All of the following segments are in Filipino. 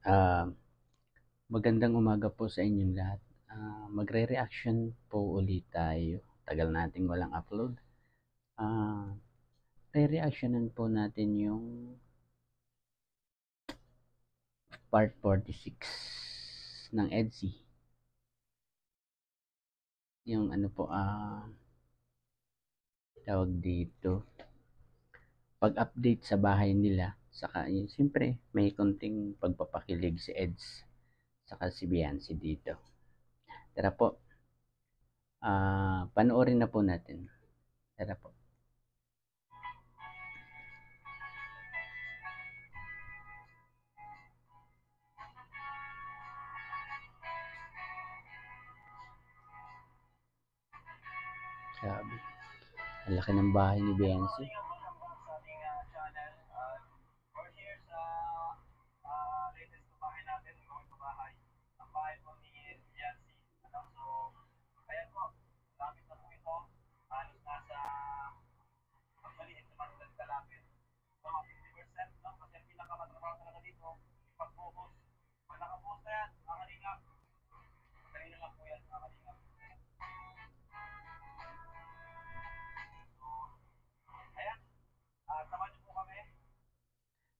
Ah, Magandang umaga po sa inyong lahat. Magre-reaction po ulit tayo. Tagal nating walang upload. Ah, Re-reactionan po natin yung part 46 ng EDSI. Yung ano po, tawag dito, pag-update sa bahay nila. Saka yun, siyempre, may konting pagpapakilig si Eds. Saka si Biancy dito. Tara po, panoorin na po natin. Tara po. Sabi, ang laki ng bahay ni Biancy.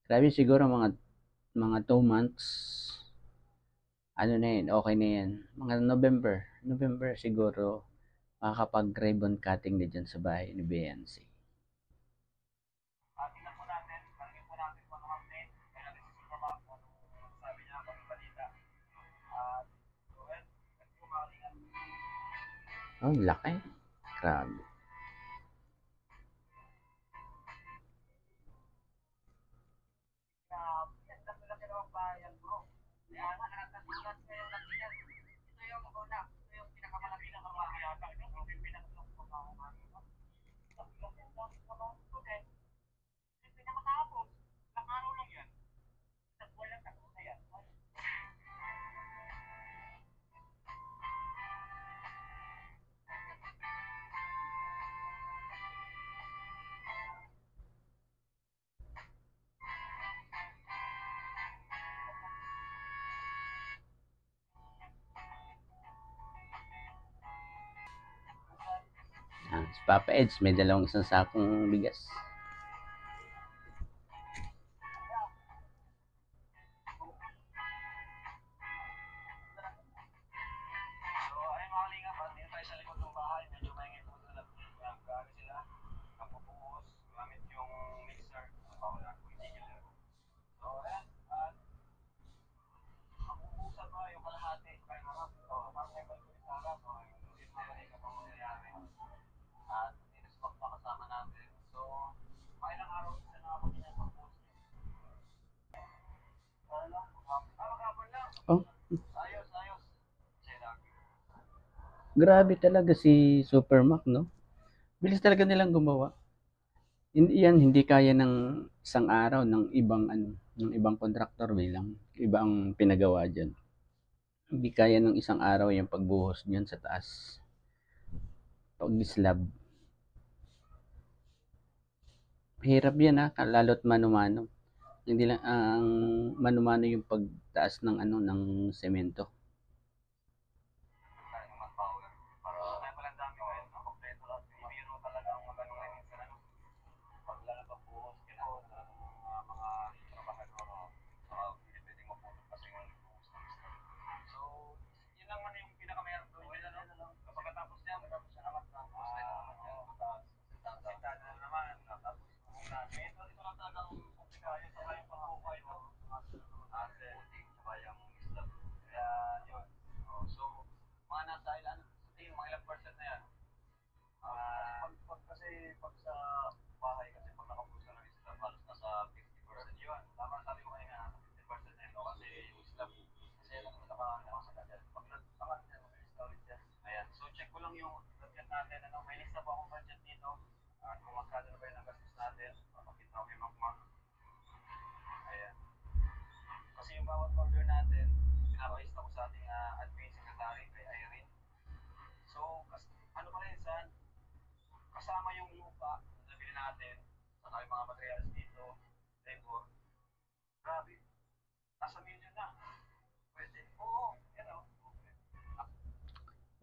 Grabe, siguro mga 2 months, ano na yan, okay na yan. Mga November siguro, makakapag-ribbon cutting na dyan sa bahay ni Biancy. Oh, laki. Grabe. Si Papa Eds, may dalawang isang sakong bigas. Oh, grabe talaga si Super Mac, no? Bilis talaga nilang gumawa. Hindi kaya ng isang araw ng ibang kontraktor bilang ibang pinagawa diyan. Hindi kaya ng isang araw yung pagbuhos niyan sa taas. Pag-slab. Hirap yan lalo't mano-mano. Hindi lang ang mano-mano yung pagtaas ng ng semento.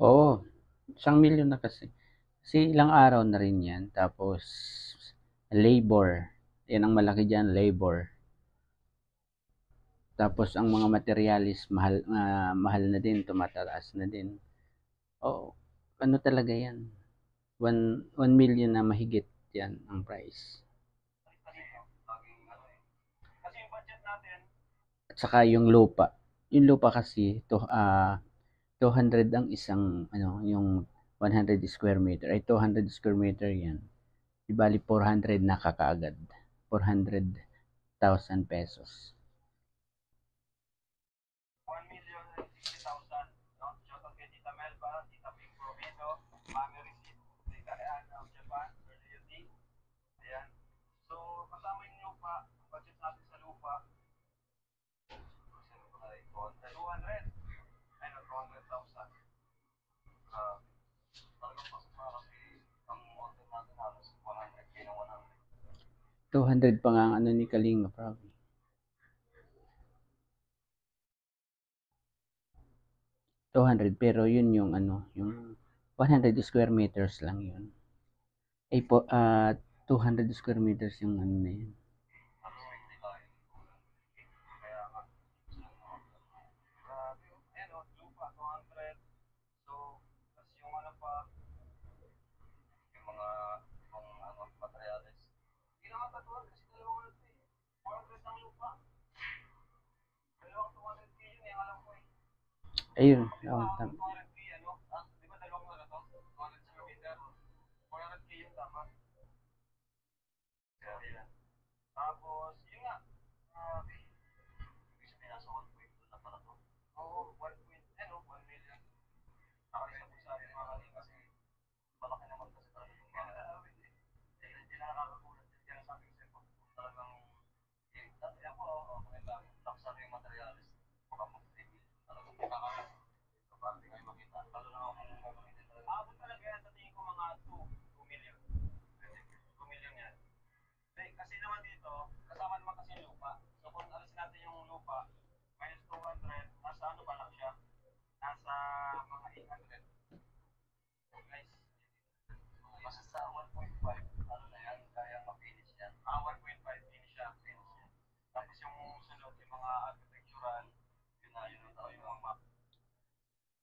Oo, 1,000,000 na kasi. Kasi ilang araw na rin yan. Tapos, labor. Yan ang malaki dyan, labor. Tapos, ang mga materialis, mahal na din, tumataas na din. Oo, ano talaga yan? 1 million na mahigit yan ang price. At saka yung lupa. Yung lupa kasi, 200 ang isang, yung 100 square meter. Ay, 200 square meter yan. Di bali 400 na kakaagad. 400,000 pesos. Two hundred pa nga ang ano ni Kalinga, Prof. 200 pero yun yung yung 100 square meters lang yun. Ay po, 200 square meters yung ano na yun. Ayun, tama.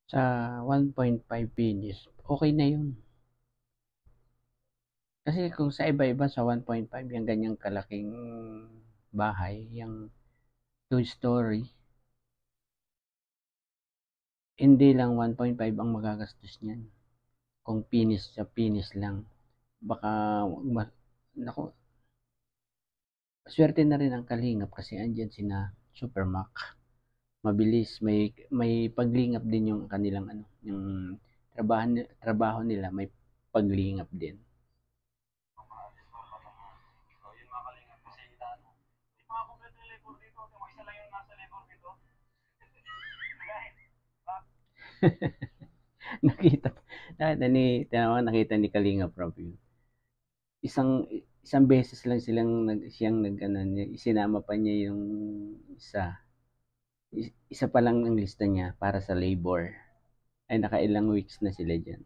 Sa 1.5 finish, okay na yun. Kasi kung sa iba-iba sa 1.5, yung ganyang kalaking bahay, yung 2 story, hindi lang 1.5 ang magagastos niyan. Kung finish sa finish lang, baka, naku, swerte na rin ang Kalingap kasi andyan sina Supermac. Mabilis, may paglingap din yung kanilang yung trabaho nila, may paglingap din. nakita nakita ni Kalinga Prab yun. Isang isang beses lang siyang isinama pa niya yung isa. Isa pa lang ang lista niya para sa labor. Ay nakailang weeks na sila diyan.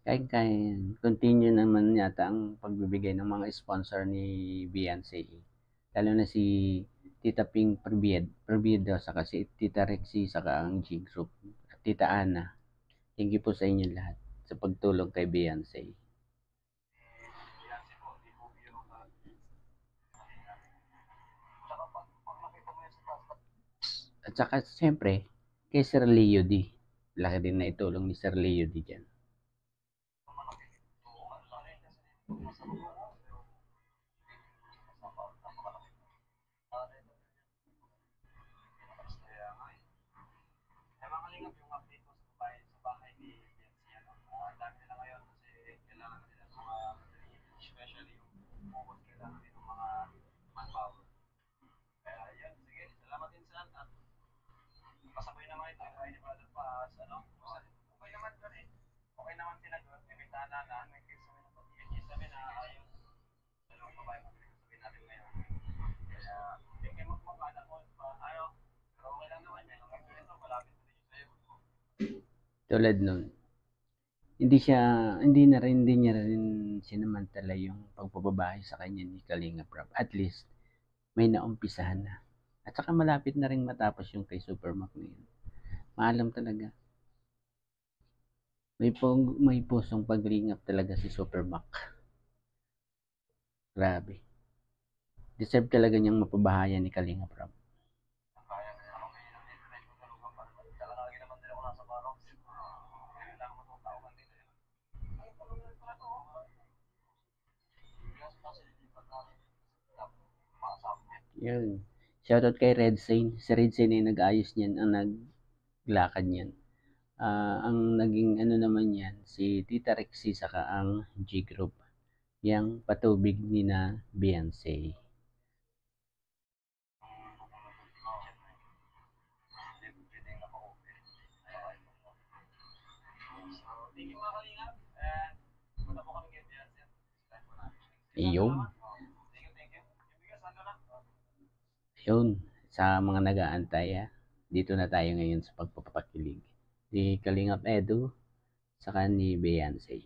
Kaya continue naman yata ang pagbibigay ng mga sponsor ni Beyonce. Lalo na si Tita Ping Pribiedo, saka si Tita Rexy, saka ang G Group, at Tita Ana. Thank you po sa inyo lahat sa pagtulong kay Beyonce. At saka siyempre, kay Sir Leo D. Laki din na itulong ni Sir Leo D dyan. Tulad nun, hindi niya rin sinamantala yung pagpapabahay sa kanya ni Kalinga Prab. At least, may naumpisahan na. At saka malapit na rin matapos yung kay Supermac na yun. Maalam talaga. May pusong paglingap talaga si Supermac. Grabe. Deserve talaga niyang mapabahayan ni Kalinga Prab. Yun. Shoutout kay Red Sane. Si Red Sane ay nag-ayos niyan, ang naglakad niyan. Ang naging ano naman yan, si Tita Rexy saka ang G Group. Yang patubig ni na Beyonce. Iyon. Yun. Sa mga nag-aantay, dito na tayo ngayon sa pagpapakilig ni Kalingap Edu saka ni Beyonce.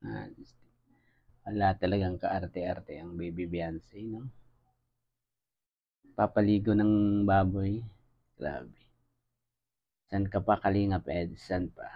Ah, wala talagang kaarte-arte ang baby Beyonce, no? Papaligo ng baboy. Grabe. San ka pa, Kalingap Ed? San pa?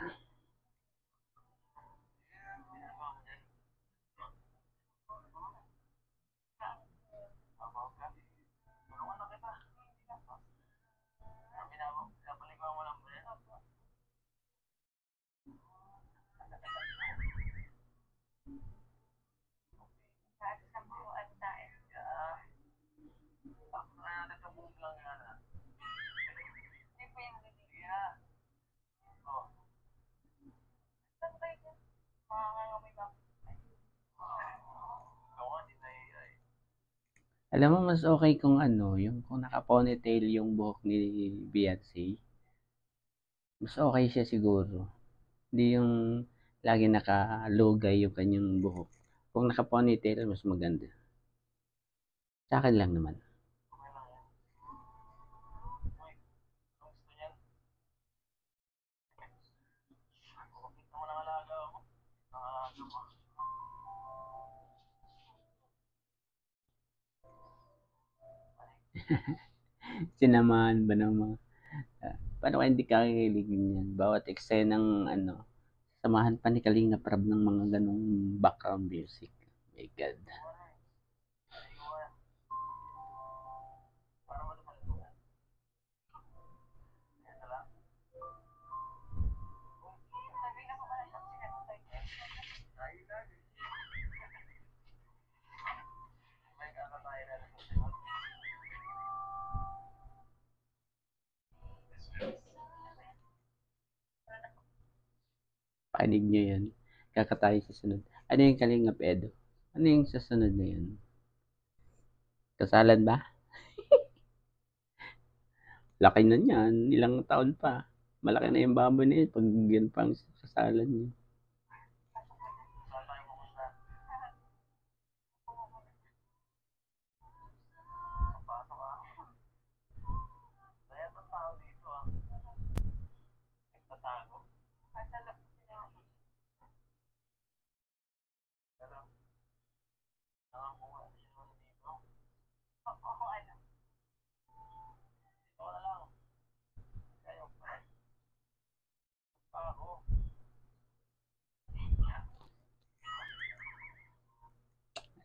Alam mo, mas okay kung ano, yung kung naka-ponytail yung buhok ni Beyonce. Mas okay siya siguro. Hindi yung lagi nakalugay yung kanyang buhok. Kung naka-ponytail, mas maganda. Sa akin lang naman. Sinamahan ba ng mga... paano kaya hindi kakikilig yan? Bawat eksenang ano, samahan pa ni Kalinga Prab ng mga ganong background music. My God. Pakinig nyo yan. Kakatayo sa sunod. Ano yung Kalingap Edo? Ano yung sa sunod na yun? Kasalan ba? Laki na niyan. Ilang taon pa. Malaki na yung baboy na yun pag yan pang kasalan niya.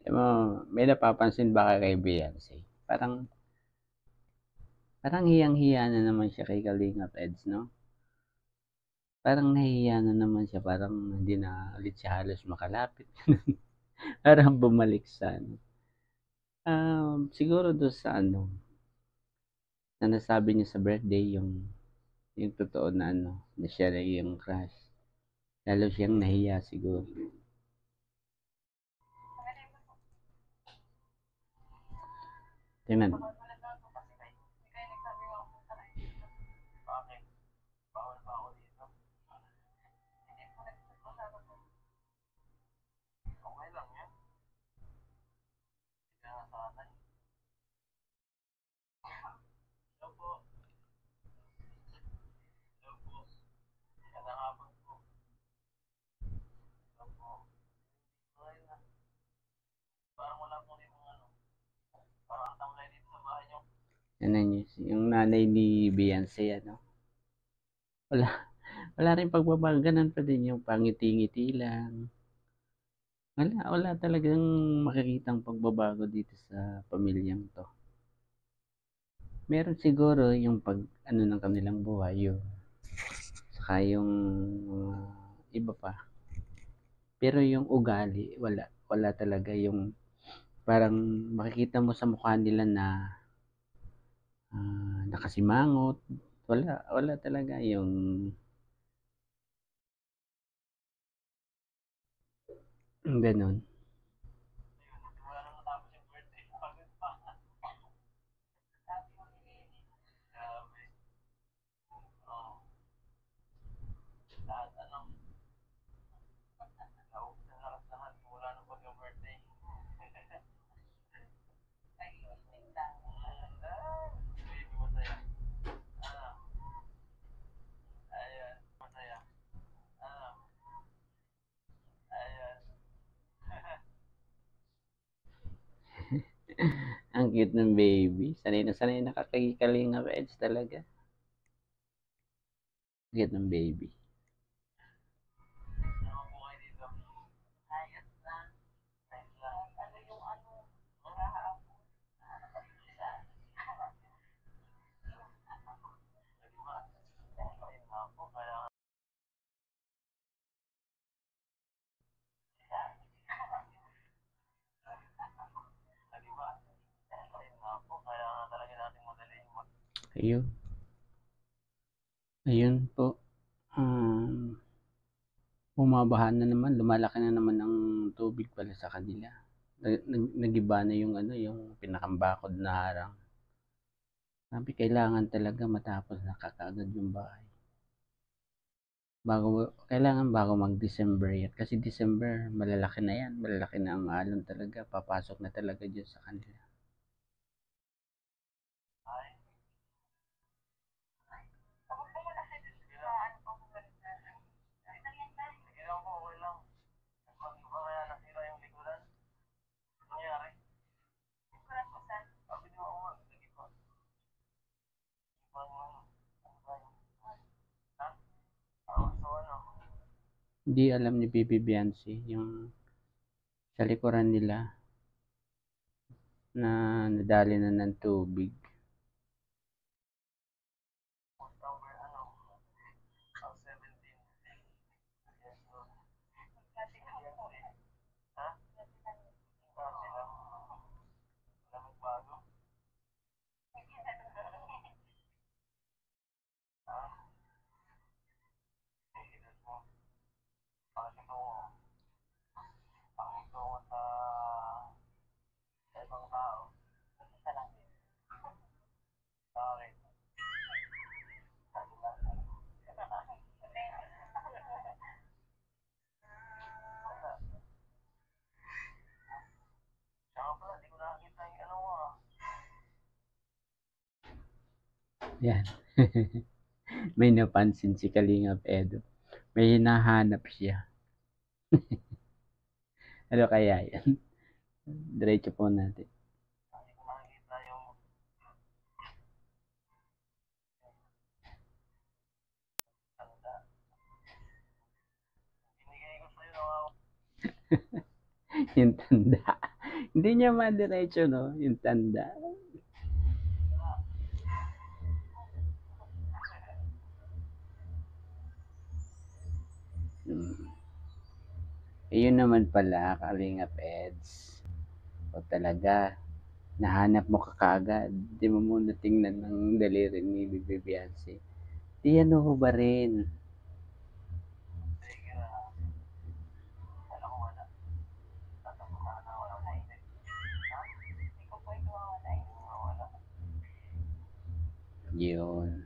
Alam mo, may napapansin ba ka kay Beyonce? Parang hiyang-hiya na naman siya kay Kalingap Eds, no? Parang nahihiya na naman siya. Parang hindi na ulit siya halos makalapit. Parang bumalik sa ano. Siguro dun sa ano, na nasabi niya sa birthday yung totoo na ano, na siya na yung crush. Lalo siyang nahiya siguro. Tingnan. Ano niya, yung nanay ni Beyonce, ano. Wala, wala rin pagbabago. Ganun pa din yung pangiti-ngiti lang. Wala talagang makikitang pagbabago dito sa pamilyang to. Meron siguro yung pag ano ng kanilang buhay yun. Saka yung mga iba pa. Pero yung ugali, wala talaga yung parang makikita mo sa mukha nila na nakasimangot. Wala talaga yung ganun. Ang cute ng baby. Sanay na kakikalinga Reds talaga. Cute ng baby. Ayun. Ayun po. Um, bumabaha na naman. Lumalaki na naman ang tubig pala sa kanila. Nagiba na yung ano, yung pinakambakod na harang. Sabi, kailangan talaga matapos na kakaagad yung bahay. Bago mag-December yan. Kasi December, malalaki na yan. Malalaki na ang alon talaga. Papasok na talaga dyan sa kanila. Hindi alam ni Bibi Bianci yung sa likuran nila na nadali na ng tubig. Yan. May napansin si Kalingap Edo. May hinahanap siya. Ano kaya yan? Diretso po natin. Yung tanda. Hindi niya madiretso, no? Yung tanda. Hmm. Ayun naman pala, Kalingap Eds. O talaga. Nahanap mo ka kaagad, di mo muna tingnan ng daliri ni Bibi Beyonce. Di ano ho ba rin? Yun.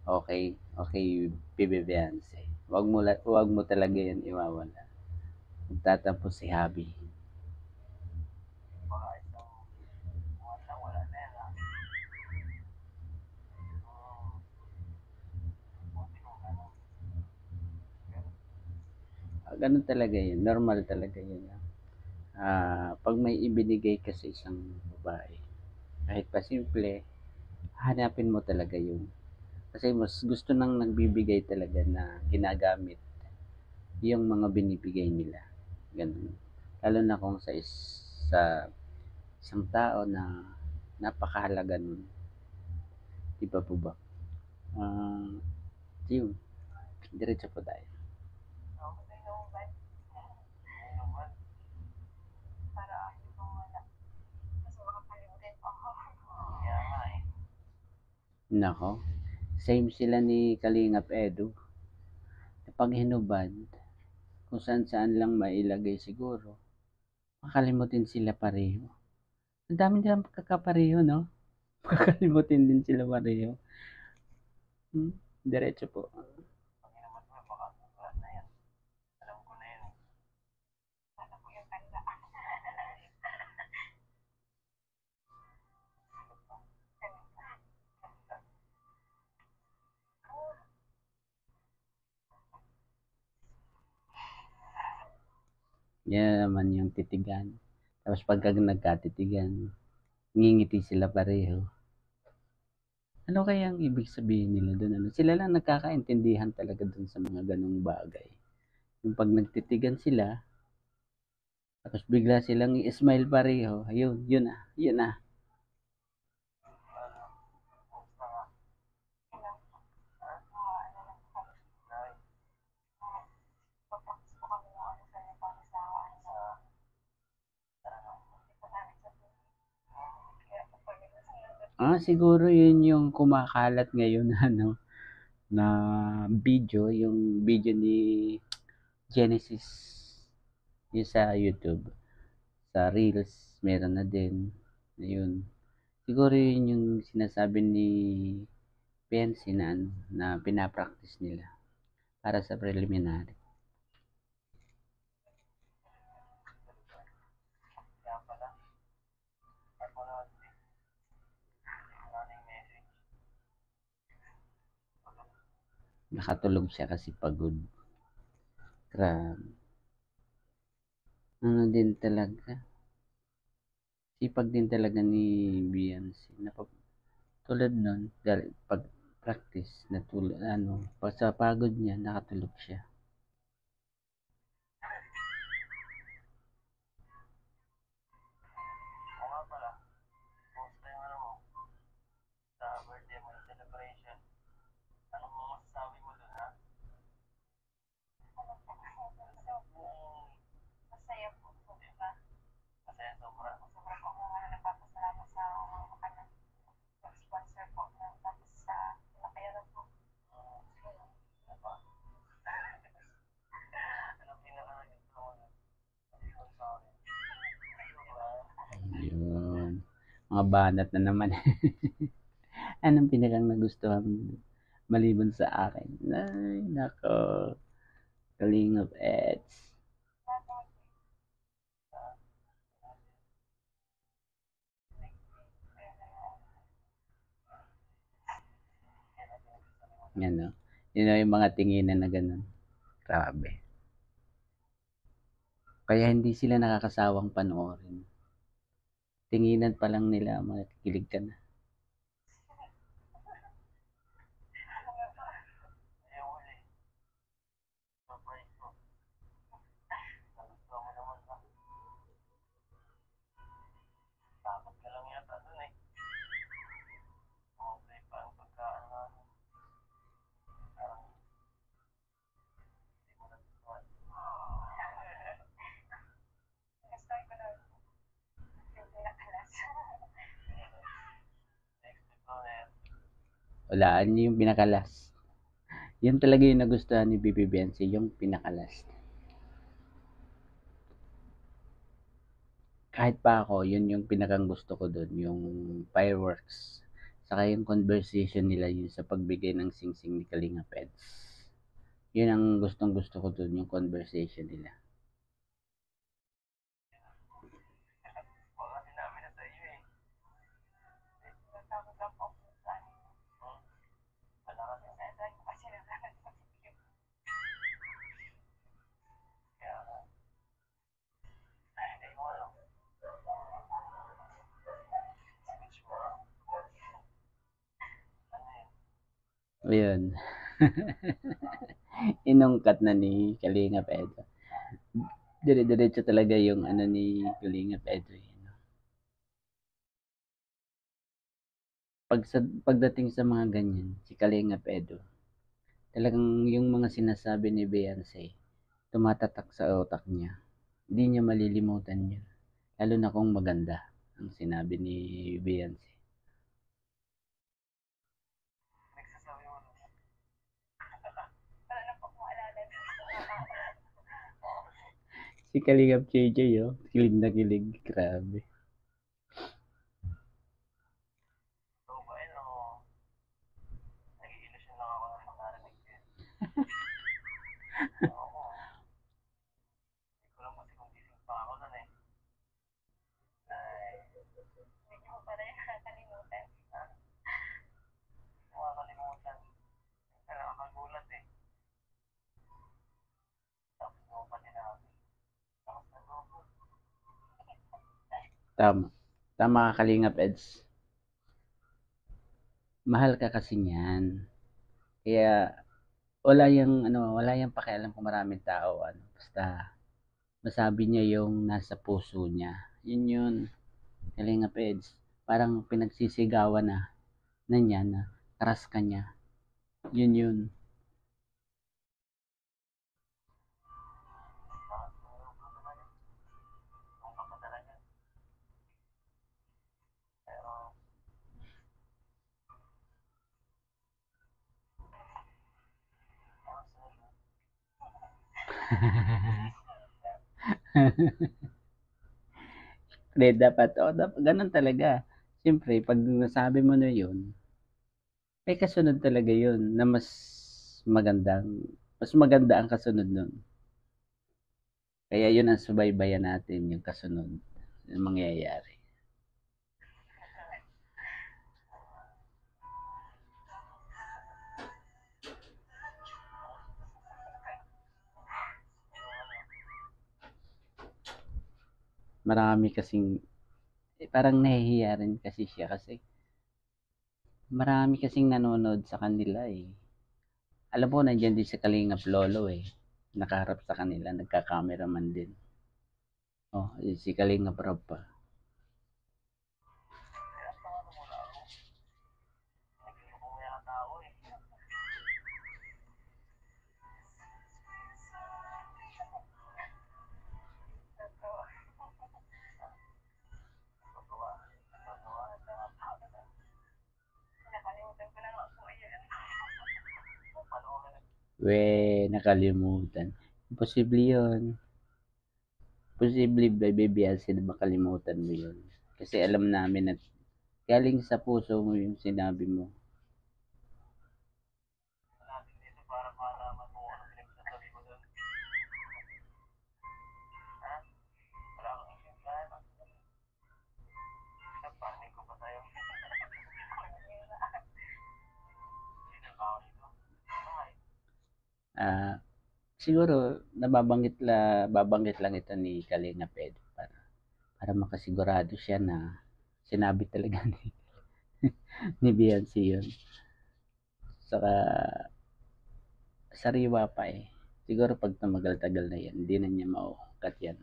Okay, okay, Bibi Beyonce. Wag mo talaga yan iwawala. Magtatampo si Habi. Ganun talaga yun. Normal talaga yun. Pag may ibinigay ka sa isang babae, kahit pa simple, hanapin mo talaga yun. Kasi mas gusto nang nagbibigay talaga na ginagamit yung mga binibigay nila. Ganun. Lalo na kung sa isang tao na napakahalaga nun. Di ba po ba? Ah, yun. Diretso po tayo. Nako. Same sila ni Kalingap Edu. Kapag hinubad, kung saan saan lang mailagay siguro, makalimutin sila pareho. Ang dami nilang pagkakapareho, no? Makakalimutin din sila pareho. Diretso po. Yan naman yung titigan. Tapos pagka nagkatitigan, ngingiti sila pareho. Ano kaya ang ibig sabihin nila doon? Ano? Sila lang nagkakaintindihan talaga doon sa mga ganong bagay. Yung pag nagtitigan sila, tapos bigla silang i-smile pareho, ayun, yun na, yun na. Siguro yun yung kumakalat ngayon na ano, na video, yung video ni Genesis yung sa YouTube. Sa Reels, meron na din. Ayun. Siguro yun yung sinasabi ni Pensi na, ano, na pinapractice nila para sa preliminary. Nakatulog siya kasi pagod. Grabe. Ano din talaga. Sipag din talaga ni Beyonce. Tulad nun, pag practice, pag sa pagod niya, nakatulog siya. Yun. Mga banat na naman. Anong pinakang nagustuhan mo maliban sa akin? Ay, nako. Kalingap Eds. Yan, no? Yun know, yung mga tinginan na ganun. Grabe. Kaya hindi sila nakakasawang panoorin. Tinginan pa lang nila, makikilig ka na. Hulaan niyo yung pinaka-last. Yun talaga yung nagustuhan ni Bibi Biancy, yung pinaka-last. Kahit pa ako, yun yung pinakang gusto ko dun, yung fireworks. Saka yung conversation nila yun sa pagbigay ng singsing ni Kalinga Peds. Yun ang gustong gusto ko dun, yung conversation nila. Ayun. Inungkat na ni Kalinga Pedro. Dire-diretso talaga yung ano ni Kalinga Pedro. Pagdating sa mga ganyan, si Kalinga Pedro, talagang yung mga sinasabi ni Beyonce, tumatatak sa utak niya. Hindi niya malilimutan yun. Lalo na kung maganda ang sinabi ni Beyonce. Si Kalingap JJ, oh. Kilig na kilig. Grabe. Tama. Tama ka, Kalingap Eds. Mahal ka kasi niyan. Kaya wala yang pakialam kung maraming tao ano. Basta masabi niya yung nasa puso niya. Yun yun. Kalingap Eds. Parang pinagsisigawan na niya na trust ka niya. Yun yun. Hindi, dapat, ganun talaga. Siyempre, pag nasabi mo na yun, may kasunod talaga yun na mas maganda ang kasunod nun. Kaya yun ang subaybayan natin, yung kasunod, yung mangyayari. Marami kasing, parang nahihiya rin kasi siya kasi marami kasing nanonood sa kanila eh. Alam mo, nandiyan din si Kalingap Lolo eh. Nakaharap sa kanila, nagka-cameraman din. Oh, si Kalingap Rob pa. We, nakalimutan. Imposible yun. Posible ba BBLC na makalimutan mo yun? Kasi alam namin at galing sa puso mo yung sinabi mo. Ah, siguro babanggit lang ito ni Kalinga Pedro para makasigurado siya na sinabi talaga ni Beyonce yun. Saka sariwa pa eh. Siguro pag tumagal-tagal na yan, hindi na niya maukat yan.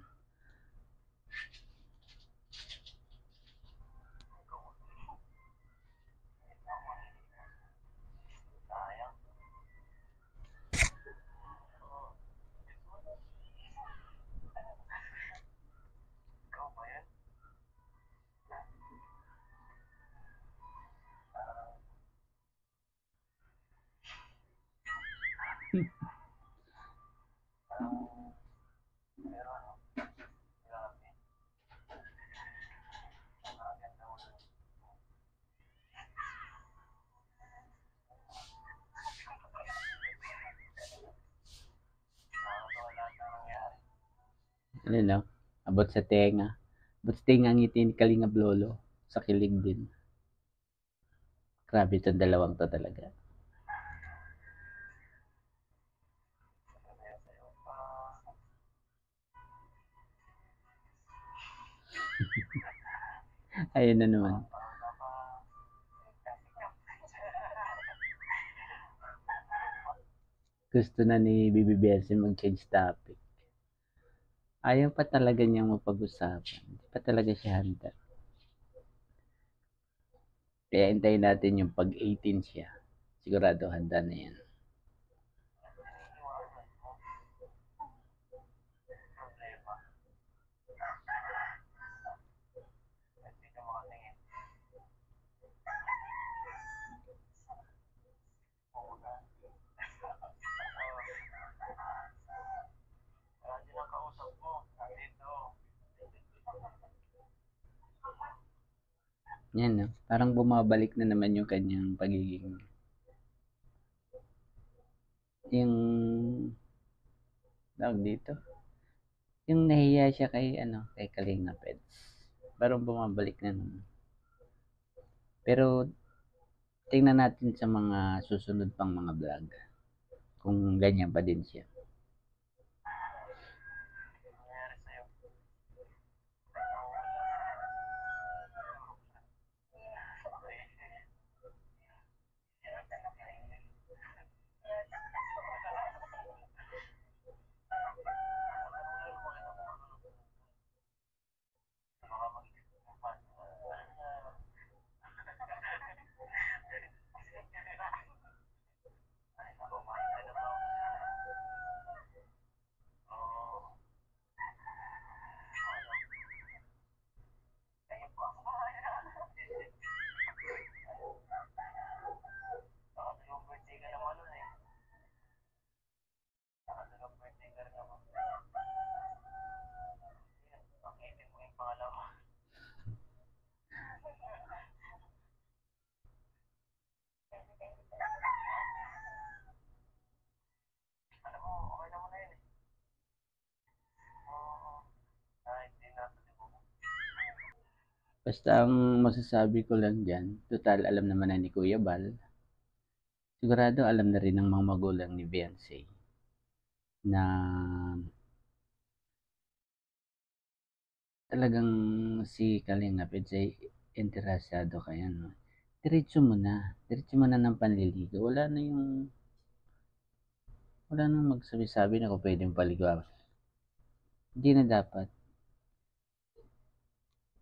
Ano 'no, abot sa tenga. Abot sa tenga ang ngiti ni Kalingap Lolo, sa kilig din. Grabe 'tong dalawang 'to talaga. Ayun na naman. Gusto na ni Bibi Benson mag-change topic. Ayaw pa talaga niyang mapag-usapan. Hindi pa talaga siya handa. Kaya hintayin natin yung pag-18 siya. Sigurado handa na yan. Yan, no? Parang bumabalik na naman yung kanyang pagiging yung tawag dito. Yung nahiya siya kay ano, kay Kalinga Peds. Parang bumabalik na naman. Pero tingnan natin sa mga susunod pang mga vlog kung ganyan pa din siya. Basta ang masasabi ko lang dyan, total alam naman na ni Kuya Bal, sigurado alam na rin ng mga magulang ni Beyonce na talagang si Kalinga Peds ay interesado kay ano. Diretso mo na ng panliligaw. Wala nang magsabi-sabi na kung pwedeng paligawan. Hindi na dapat.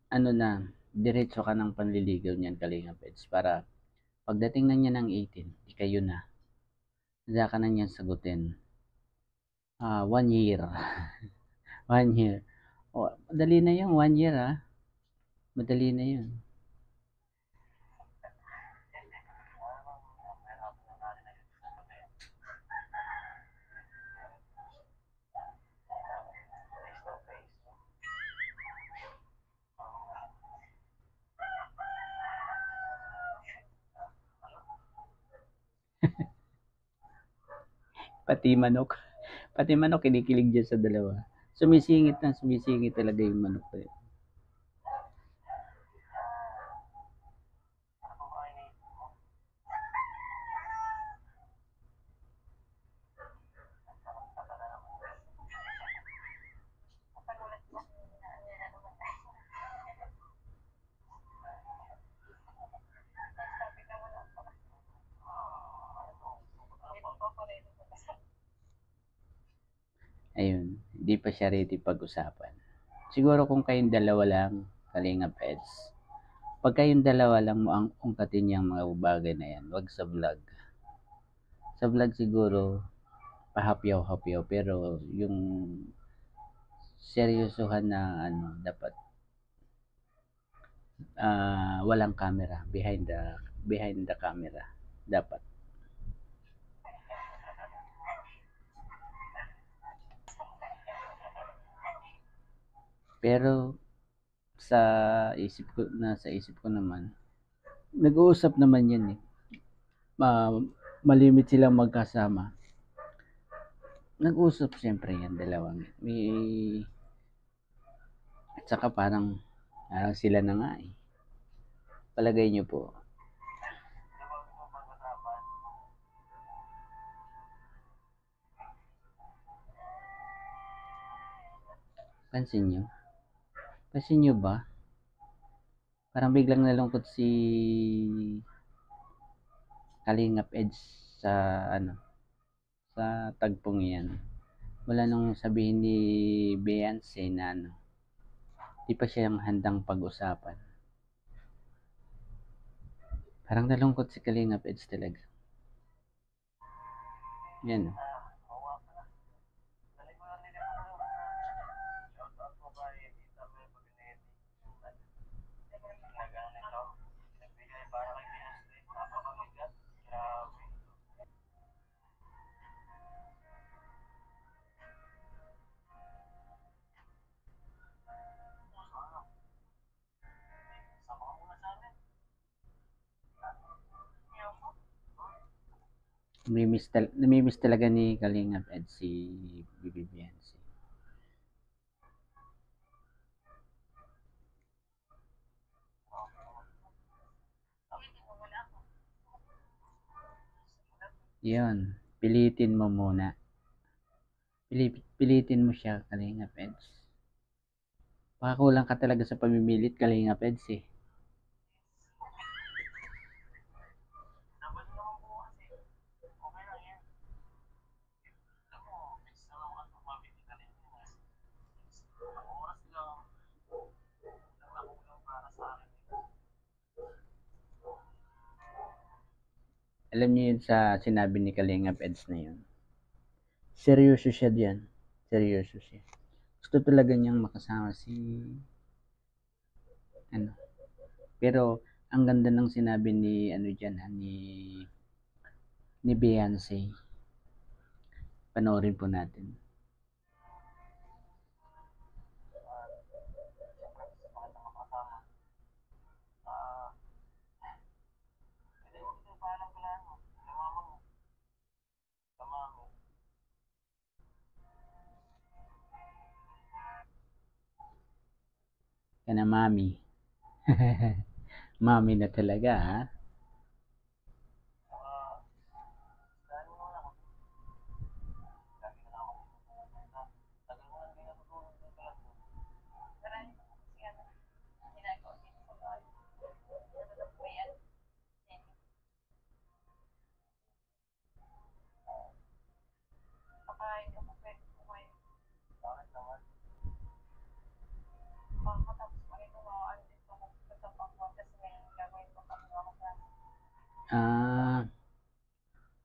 Ano na, diretso ka ng panliligaw niyan, Kalinga Peds, para pagdating na niya ng 18, di kayo na. Handa ka na niyan sagutin. 1 year. 1 year. Oh, madali na yun, 1 year Madali na yun. Pati manok. Pati manok kinikilig dyan sa dalawa. Sumisingit talaga yung manok na yun. Ayun, hindi pa siya ready pag-usapan. Siguro kung kayong dalawa lang, Kalinga Pets, pag kayong dalawa lang mo ang ungkatin yung mga bagay na yan, wag sa vlog. Sa vlog siguro, pahapyaw-hapyaw, pero yung seryosohan na ano, dapat walang camera, behind the camera, dapat. Pero sa isip ko naman, nag-uusap naman yan eh. Malimit silang magkasama. Nag-usap siyempre yan, dalawang. At saka parang sila na nga eh. Palagay niyo po. Pansin niyo? Pansin niyo ba? Parang biglang nalungkot si Kalingap Edge sa ano, sa tagpong iyan. Wala nung sabihin ni Beyonce na ano, di pa siya handang pag-usapan. Parang nalungkot si Kalingap Edge talaga. Yan. Namimiss talaga ni Kalingap Edge si Bibi Beyonce. Yun, pilitin mo muna. Pilitin mo siya, Kalingap Edge. Baka kulang ka talaga sa pamimilit, Kalingap Edge eh. Alam niyo yun sa sinabi ni Kalingap Edge na yun. Seryoso siya diyan. Seryoso siya. Gusto talaga niyang makasama si ano. Pero ang ganda ng sinabi ni ano diyan ni Beyonce. Panoorin po natin. Kana mami. Mami na talaga ha.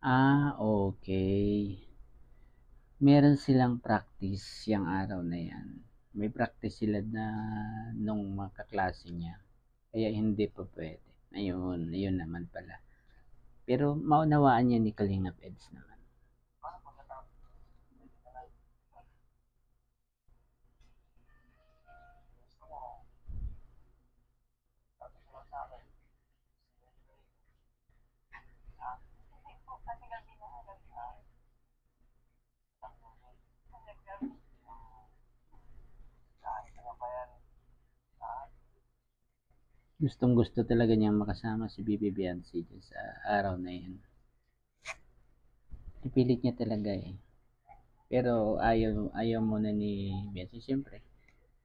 Ah, okay. Meron silang practice yung araw na yan. May practice sila na nung mga kaklase niya. Kaya hindi pa pwede. Ayun naman pala. Pero maunawaan niya ni Kalingap Eds naman. Gustong gusto talaga niyang makasama si Bibi Beyonce sa araw na yan. Ipilit niya talaga eh. Pero ayaw muna ni Beyonce. Siyempre,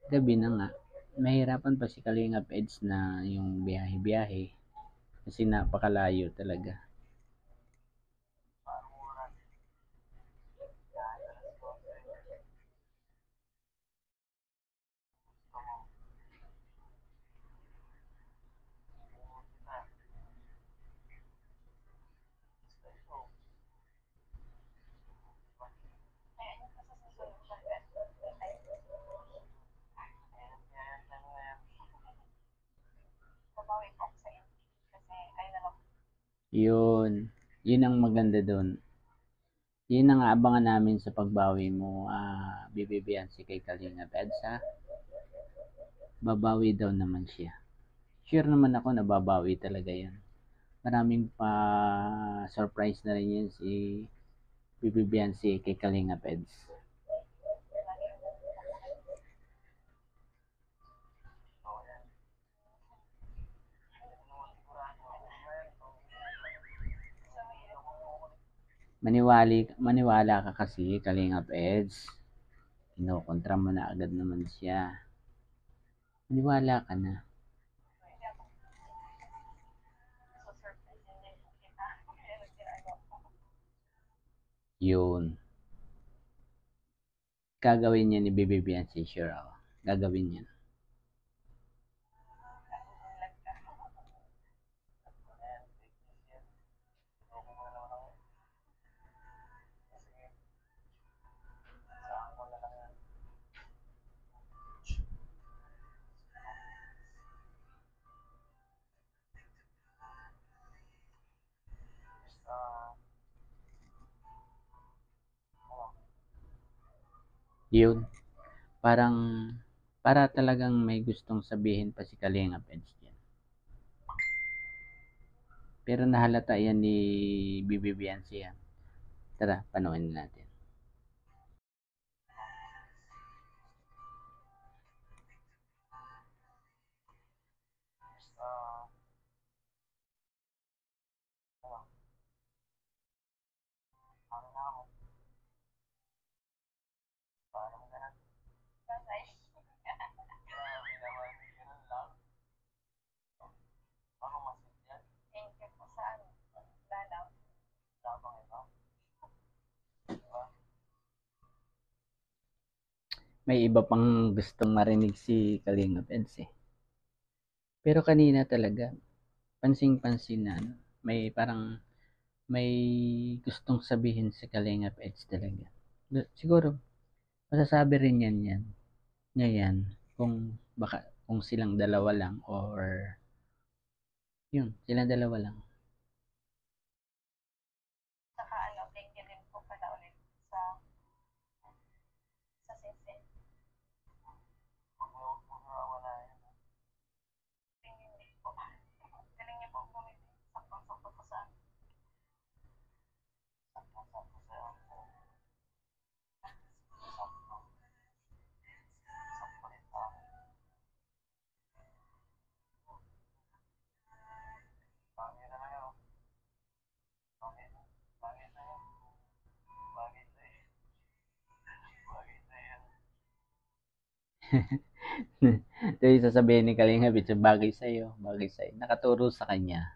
gabi na nga. Mahirapan pa si Kalingap Eds na yung biyahe-biyahe. Kasi napakalayo talaga. Yun ang maganda doon. Yun ang aabangan namin sa pagbawi mo, Bibi Beyonce kay Kalingap Eds ha. babawi daw naman siya. Sure naman ako na babawi talaga yan. Maraming pa surprise na rin yun si Bibi Biancy kay Kalinga Peds. Maniwala ka kasi Kalinga Peds. Kinokontra mo na agad naman siya. Maniwala ka na. Yun. Gagawin niya ni Bibi Biancy, sure ako. Gagawin niya. Yun. Parang para talagang may gustong sabihin pa si Kalinga Peds yan. Pero nahalata yan ni Bibi Biancy yan. Tara, panoorin natin. May iba pang gustong marinig si Kalinga Peds eh. Pero kanina talaga, pansing-pansin na may parang may gustong sabihin si Kalinga Peds talaga. Siguro, masasabi rin niya yan kung silang dalawa lang or yun, silang dalawa lang. Ito yung sasabihin ni Kalinga Peds, bagay sa'yo. Nakaturo sa kanya.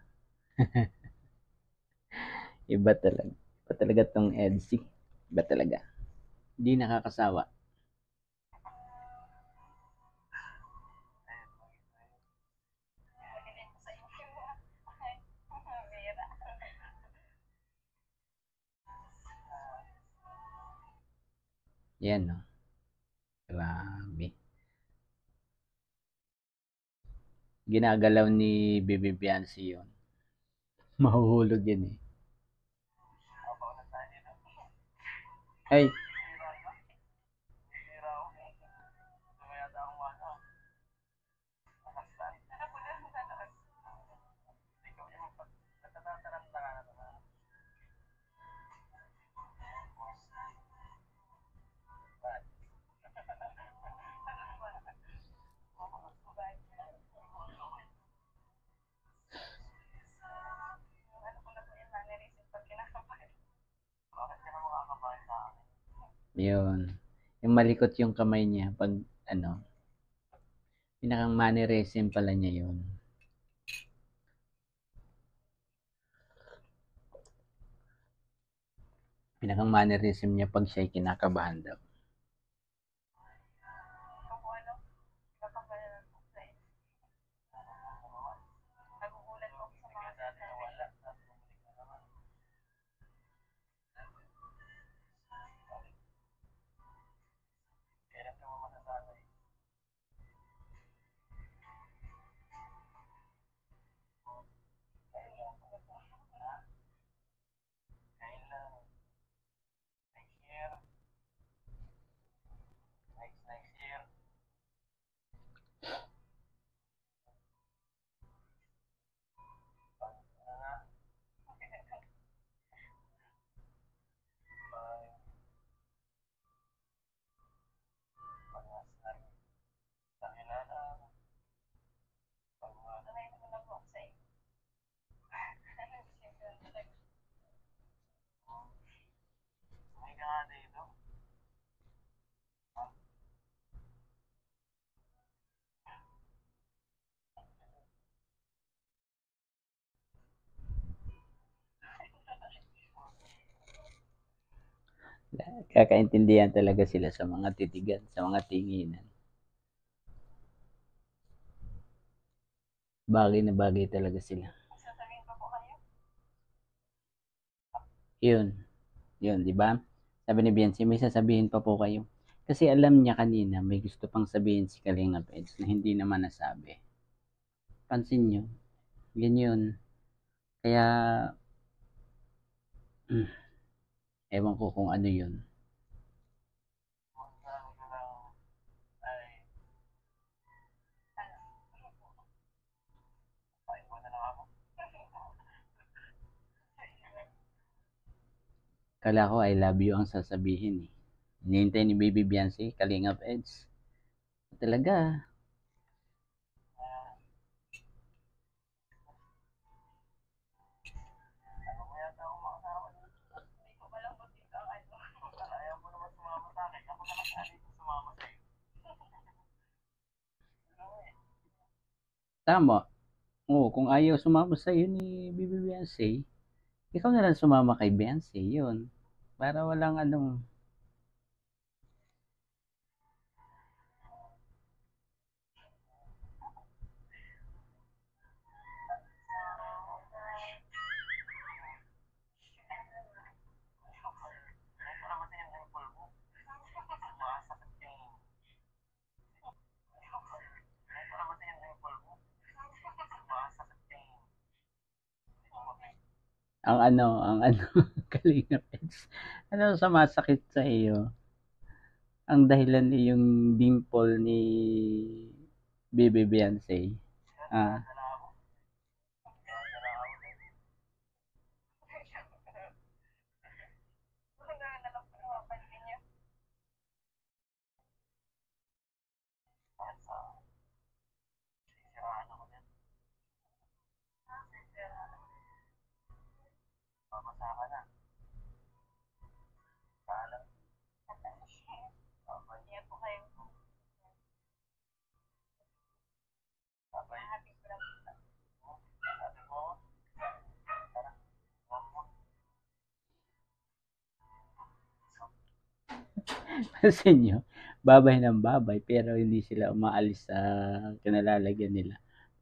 Iba talaga. Iba talaga tong Edsy. Iba talaga. Hindi nakakasawa. Yan, no? Grabe. Ginagalaw ni Bibi Biancy yun. Mahuhulog yan eh. Ay, yun. Yung malikot yung kamay niya pag ano, pinakang mannerism pala niya yun. Pinakang mannerism niya pag siya'y kinakabahan daw. Kakaintindihan talaga sila sa mga titigan, sa mga tinginan. Bagay na bagay talaga sila. Yun, yun, di ba? Sabi ni Biancy, may sasabihin pa po kayo. Kasi alam niya kanina, may gusto pang sabihin si Kalinga Peds na hindi naman nasabi. Pansin nyo, ganyan. Kaya, ewan ko kung ano yun. Kala ko I love you ang sasabihin eh. Hinihintay ni Baby Beyonce, Kalingap Eds. Talaga. Tama. Oo, kung ayaw sumama sa iyo ni Baby Beyonce, ikaw na lang sumama kay Beyonce. Yun. Para walang anong. Ang ano, Kalingap Eds. Ano sumasakit sa iyo? Ang dahilan ay yung dimple ni Baby Beyonce. Ah, pansin nyo, babay ng babay pero hindi sila umaalis sa kinalalagyan nila.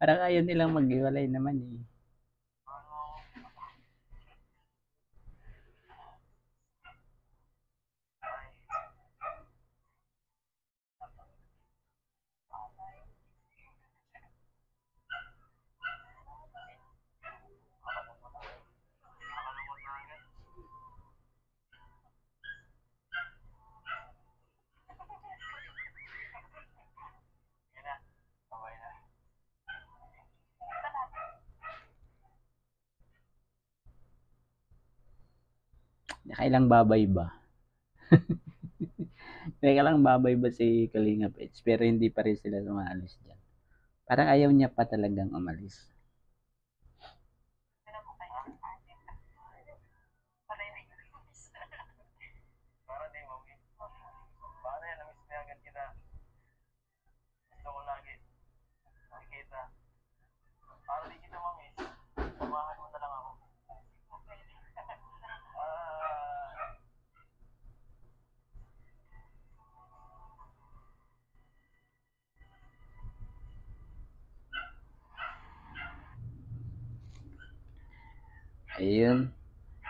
Parang ayaw nilang maghiwalay naman eh. Nakailang babay ba? Nakailang babay ba si Kalinga Pets? Pero hindi pa rin sila umaalis dyan. Parang ayaw niya pa talagang umalis. Ayun.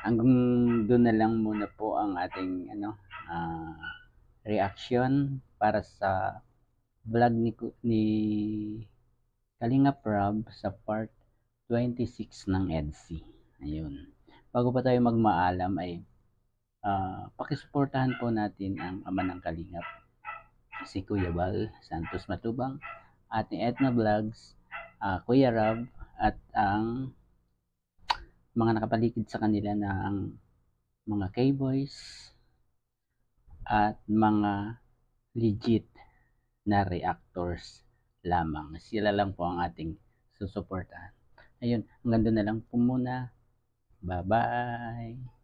Hanggang doon na lang muna po ang ating ah, reaction para sa vlog ni Kalinga Prab sa part 26 ng EDSI. Ayun. Bago pa tayo magmaalam ay pakisuportahan po natin ang ama ng Kalingap, si Kuya Bal Santos Matubang, ating Etna Vlogs, Kuya Rab, at ang mga nakapaligid sa kanila na ang mga K-boys at mga legit na reactors lamang. Sila lang po ang ating susuportahan. Ayun, hanggang doon na lang po muna. Bye-bye!